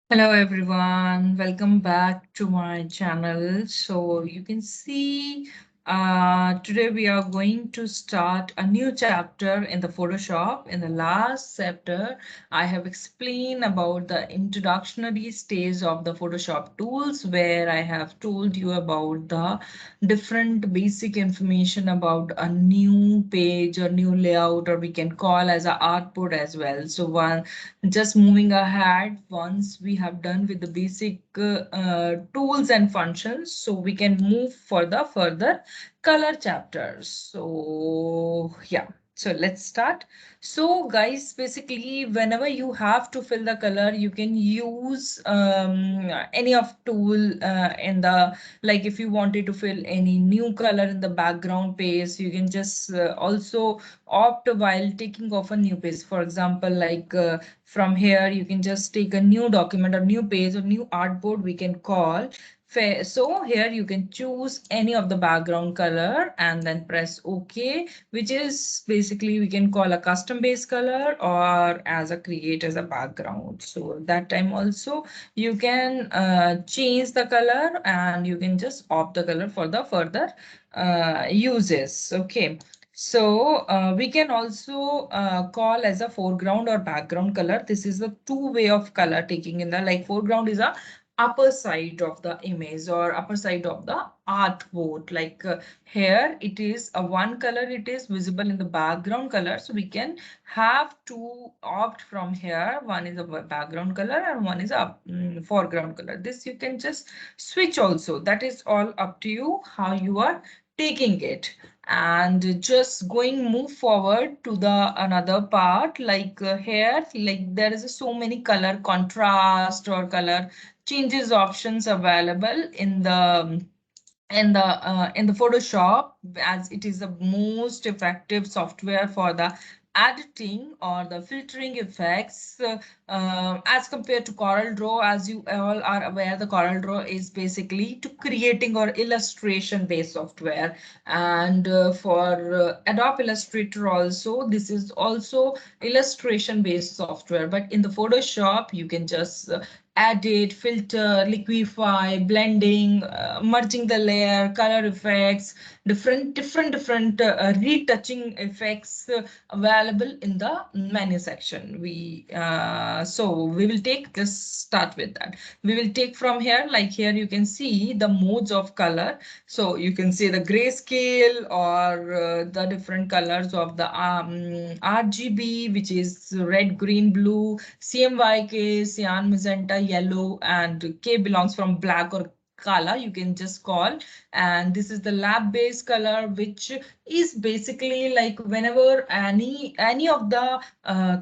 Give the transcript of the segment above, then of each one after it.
Hello everyone, welcome back to my channel. So you can see today we are going to start a new chapter in the Photoshop. In the last chapter, I have explained about the introductory stage of the Photoshop tools where I have told you about the different basic information about a new page or new layout, or we can call as a artboard as well. So just moving ahead, once we have done with the basic tools and functions, so we can move for the further color chapters. So yeah, so let's start. So guys, basically whenever you have to fill the color, you can use any of tool in the, like if you wanted to fill any new color in the background page, you can just also opt while taking off a new page. For example, like from here, you can just take a new document or new page or new artboard we can call. So here you can choose any of the background color and then press OK, which is basically we can call a custom base color or as a create as a background. So that time also you can change the color and you can just opt the color for the further uses. Okay. So we can also call as a foreground or background color. This is the two way of color taking in the, like foreground is a upper side of the image or upper side of the artboard. Like here it is a one color, it is visible in the background color. So we can have to opt from here. One is a background color and one is a foreground color. This you can just switch also. That is all up to you how you are taking it. And just going move forward to the another part, like here, like there is so many color contrast or color changes options available in the Photoshop, as it is the most effective software for the editing or the filtering effects as compared to Corel Draw. As you all are aware, the Corel Draw is basically to creating or illustration based software, and for Adobe Illustrator also, this is also illustration based software. But in the Photoshop, you can just edit, filter, liquify, blending, merging the layer, color effects, different retouching effects available in the menu section. So we will take this, start with that. We will take from here, like here you can see the modes of color. So you can see the grayscale or the different colors of the RGB, which is red, green, blue, CMYK, cyan, magenta, yellow, and K belongs from black or color, you can just call. And this is the lab based color, which is basically like whenever any of the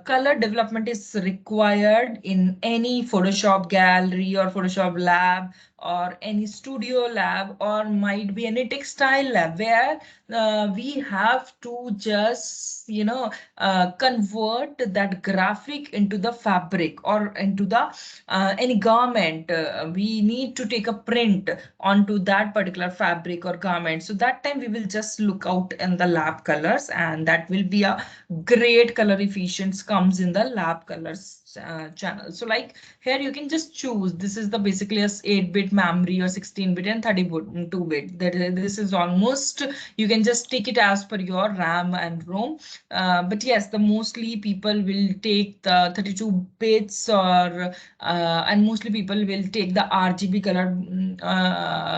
color development is required in any Photoshop gallery or Photoshop lab or any studio lab, or might be any textile lab, where we have to just convert that graphic into the fabric or into the any garment. We need to take a print onto that particular fabric or garment. So that time we will just look out in the lab colors, and that will be a great color efficiency comes in the lab colors channel. So like here you can just choose. This is the basically a 8-bit memory or 16-bit and 32-bit. This is almost, you can just take it as per your RAM and ROM. But yes, the mostly people will take the 32 bits, or and mostly people will take the RGB color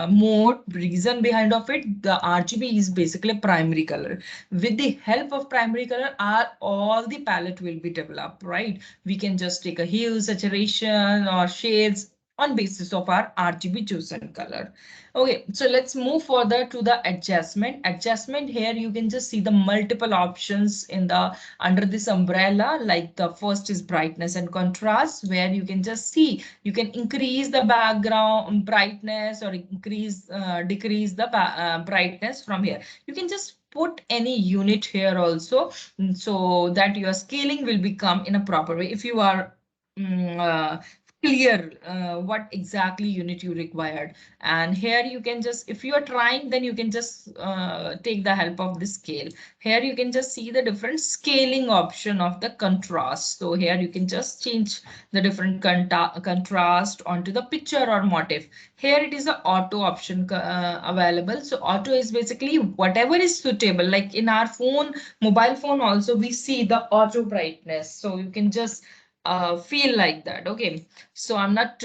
mode. Reason behind of it, the RGB is basically a primary color. With the help of primary color, all the palette will be developed, right? We can just take a hue, saturation, or shades on basis of our RGB chosen color. Okay, so let's move further to the adjustment. Adjustment, here you can just see the multiple options in the under this umbrella. Like the first is brightness and contrast, where you can just see you can increase the background brightness or decrease the brightness from here. You can just put any unit here also, so that your scaling will become in a proper way. If you are clear what exactly unit you required. And here you can just, if you are trying, then you can just take the help of the scale. Here you can just see the different scaling option of the contrast. So here you can just change the different contrast onto the picture or motif. Here it is a auto option available. So auto is basically whatever is suitable, like in our phone, mobile phone also we see the auto brightness, so you can just feel like that. Okay, so I'm not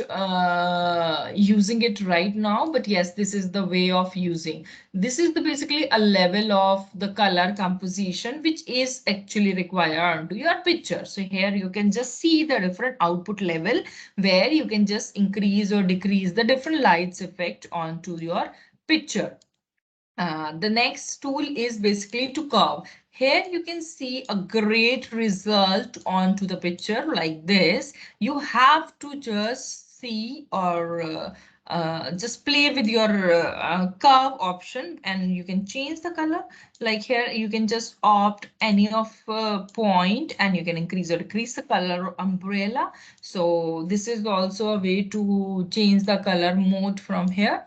using it right now, but yes, this is the way of using. This is the basically a level of the color composition which is actually required onto your picture. So here you can just see the different output level where you can just increase or decrease the different lights effect onto your picture. The next tool is basically to curve. Here you can see a great result onto the picture like this. You have to just see or just play with your curve option, and you can change the color. Like here you can just opt any of point, and you can increase or decrease the color umbrella. So this is also a way to change the color mode from here.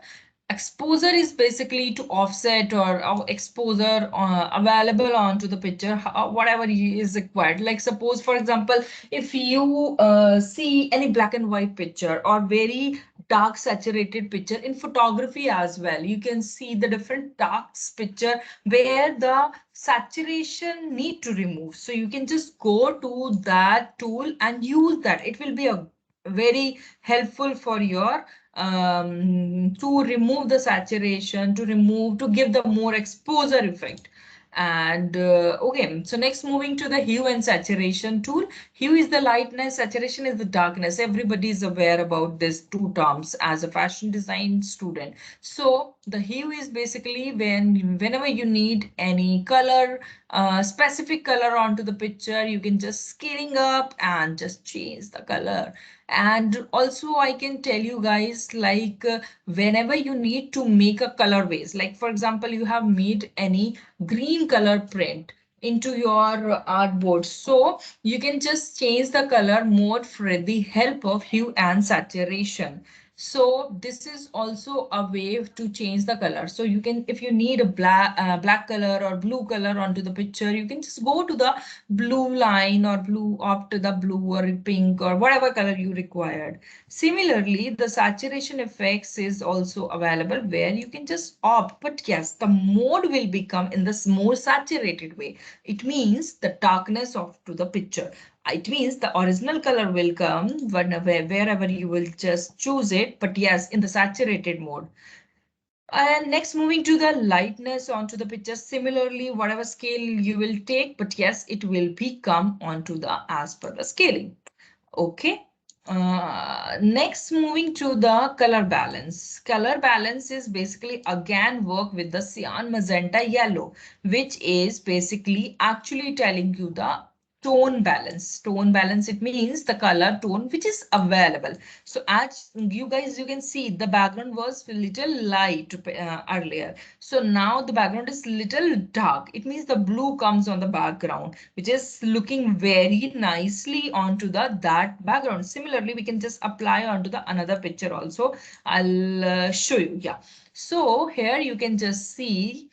Exposure is basically to offset or exposure available onto the picture, whatever is required. Like suppose, for example, if you see any black and white picture or very dark saturated picture in photography as well, you can see the different darks picture where the saturation need to remove. So you can just go to that tool and use that. It will be a very helpful for your to remove the saturation, to give the more exposure effect. And okay, so next moving to the hue and saturation tool. Hue is the lightness, saturation is the darkness. Everybody is aware about these two terms as a fashion design student. So the hue is basically whenever you need any color, specific color onto the picture, you can just scaling up and just change the color. And also I can tell you guys, like whenever you need to make a colorways, like for example, you have made any green color print into your artboard, so you can just change the color mode for the help of hue and saturation. So this is also a way to change the color. So you can, if you need a black color or blue color onto the picture, you can just go to the blue line or blue, opt to the blue or pink or whatever color you required. Similarly, the saturation effects is also available where you can just opt, but yes, the mode will become in this more saturated way. It means the darkness of to the picture. It means the original color will come wherever you will just choose it, but yes, in the saturated mode. And next, moving to the lightness onto the picture. Similarly, whatever scale you will take, but yes, it will become onto the as per the scaling. Okay. Next, moving to the color balance. Color balance is basically again work with the cyan, magenta, yellow, which is basically actually telling you the tone balance. Tone balance, it means the color tone which is available. So as you guys, you can see the background was a little light earlier. So now the background is little dark. It means the blue comes on the background, which is looking very nicely onto the that background. Similarly, we can just apply onto the another picture also. I'll show you. Yeah. So here you can just see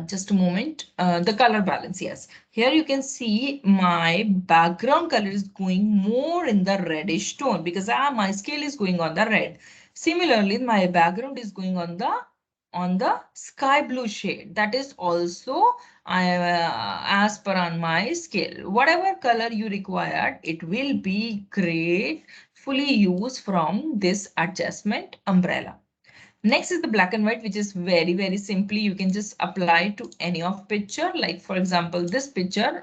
just a moment. The color balance, yes. Here you can see my background color is going more in the reddish tone because my scale is going on the red. Similarly, my background is going on the sky blue shade. That is also as per on my scale. Whatever color you required, it will be great, fully used from this adjustment umbrella. Next is the black and white, which is very, very simply, you can just apply to any of picture. Like for example, this picture,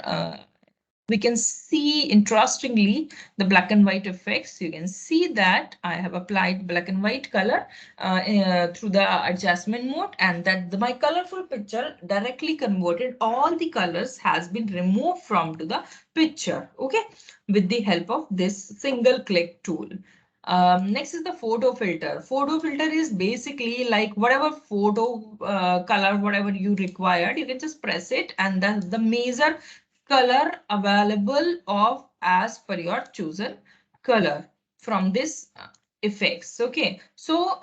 we can see interestingly the black and white effects. You can see that I have applied black and white color through the adjustment mode, and that my colorful picture directly converted all the colors has been removed from to the picture. Okay, with the help of this single click tool. Next is the photo filter. Photo filter is basically like whatever photo color, whatever you required, you can just press it, and the measure color available of as per your chosen color. from this effects. Okay, so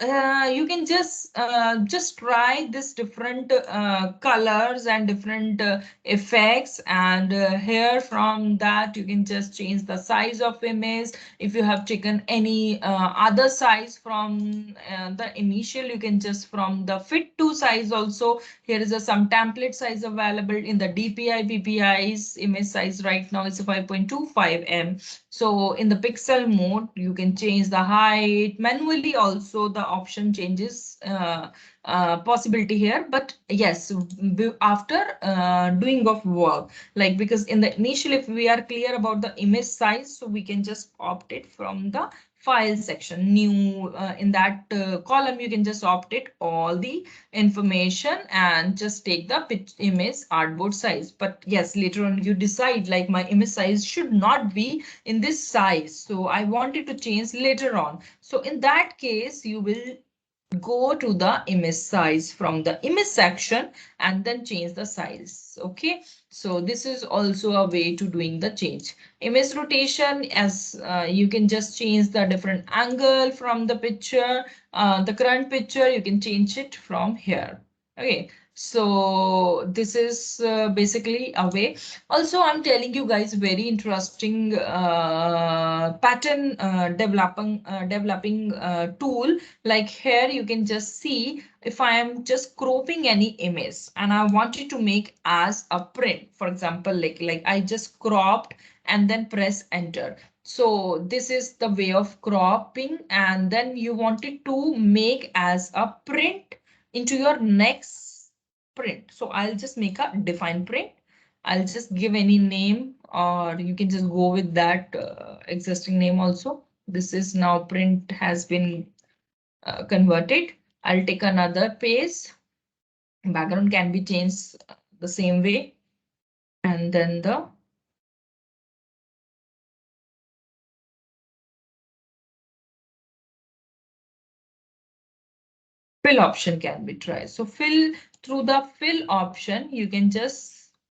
you can just try this different colors and different effects, and here from that you can just change the size of image. If you have taken any other size from the initial, you can just from the fit to size also. Here is some template size available in the DPI PPI's image size right now is 5.25 m. So in the pixel mode, you can change the height manually. Also, the option changes possibility here. But yes, after doing of work, like because in the initial, if we are clear about the image size, so we can just opt it from the file section. New in that column, you can just opt it all the information and just take the image artboard size. But yes, later on you decide like my image size should not be in this size, so I wanted to change later on. So in that case, you will go to the image size from the image section and then change the size. Okay, so this is also a way to doing the change. Image rotation, as you can just change the different angle from the picture. The current picture, you can change it from here. Okay, so this is basically a way. Also, I'm telling you guys very interesting pattern developing tool. Like here, you can just see if I am just cropping any image and I wanted to make as a print. For example, like I just cropped and then press enter. So this is the way of cropping, and then you wanted to make as a print into your next print. So I'll just make a define print. I'll just give any name, or you can just go with that existing name also. This is now print has been converted. I'll take another page. Background can be changed the same way. And then the fill option can be tried. So fill through the fill option, you can just